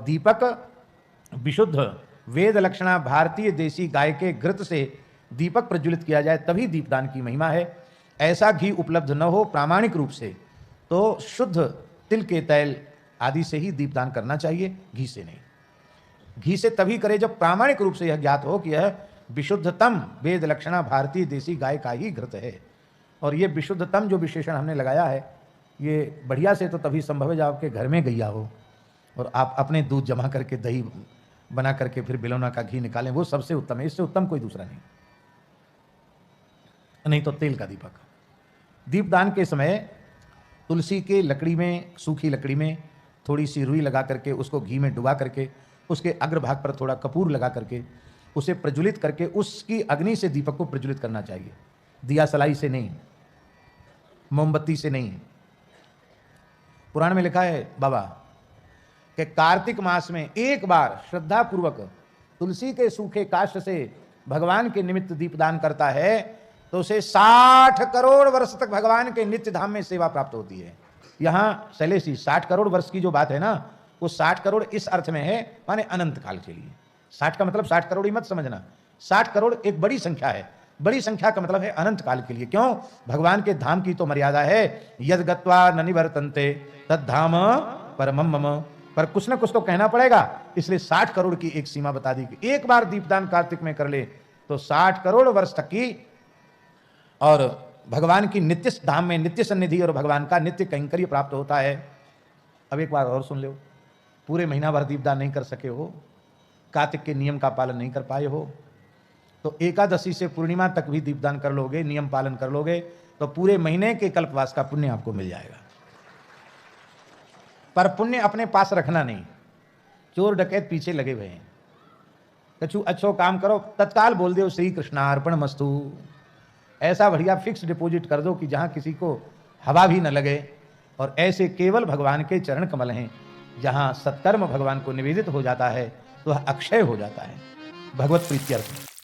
दीपक विशुद्ध वेद लक्षणा भारतीय देसी गाय के घृत से दीपक प्रज्वलित किया जाए तभी दीपदान की महिमा है। ऐसा घी उपलब्ध न हो प्रामाणिक रूप से तो शुद्ध तिल के तैल आदि से ही दीपदान करना चाहिए, घी से नहीं। घी से तभी करे जब प्रामाणिक रूप से यह ज्ञात हो कि यह विशुद्धतम वेद लक्षणा भारतीय देसी गाय का ही घृत है। और ये विशुद्धतम जो विशेषण हमने लगाया है, ये बढ़िया से तो तभी संभव है जब आपके घर में गैया हो और आप अपने दूध जमा करके दही बना करके फिर बिलौना का घी निकालें, वो सबसे उत्तम है। इससे उत्तम कोई दूसरा नहीं तो तेल का दीपक। दीपदान के समय तुलसी के लकड़ी में, सूखी लकड़ी में थोड़ी सी रुई लगा करके उसको घी में डुबा करके उसके अग्रभाग पर थोड़ा कपूर लगा करके उसे प्रज्वलित करके उसकी अग्नि से दीपक को प्रज्वलित करना चाहिए, दिया सलाई से नहीं, मोमबत्ती से नहीं। पुराण में लिखा है बाबा कि कार्तिक मास में एक बार श्रद्धा पूर्वक तुलसी के सूखे काष्ठ से भगवान के निमित्त दीपदान करता है तो उसे 60 करोड़ वर्ष तक भगवान के नित्य धाम में सेवा प्राप्त होती है। यहां शैलेश जी 60 करोड़ वर्ष की जो बात है ना, वो 60 करोड़ इस अर्थ में है माने अनंत काल के लिए। 60 का मतलब 60 करोड़ ही मत समझना, 60 करोड़ एक बड़ी संख्या है। बड़ी संख्या का मतलब है अनंत काल के लिए। क्यों? भगवान के धाम की तो मर्यादा है, यद गत्वा न निवर्तन्ते तद्धाम परमम मम, पर कुछ ना कुछ तो कहना पड़ेगा, इसलिए 60 करोड़ की एक सीमा बता दी कि एक बार दीपदान कार्तिक में कर ले तो 60 करोड़ वर्ष तक की और भगवान की नित्य धाम में नित्य सन्निधि और भगवान का नित्य कैंकर्य प्राप्त होता है। अब एक बार और सुन लो, पूरे महीना भर दीपदान नहीं कर सके हो, कार्तिक के नियम का पालन नहीं कर पाए हो, तो एकादशी से पूर्णिमा तक भी दीपदान कर लोगे, नियम पालन कर लोगे तो पूरे महीने के कल्पवास का पुण्य आपको मिल जाएगा। पर पुण्य अपने पास रखना नहीं, चोर डकैत पीछे लगे हुए हैं। कछु अच्छो काम करो, तत्काल बोल दो श्री कृष्णार्पण मस्तु, ऐसा बढ़िया फिक्स डिपॉजिट कर दो कि जहां किसी को हवा भी न लगे। और ऐसे केवल भगवान के चरण कमल हैं, जहां सत्कर्म भगवान को निवेदित हो जाता है तो अक्षय हो जाता है। भगवत प्रीत्यर्थ।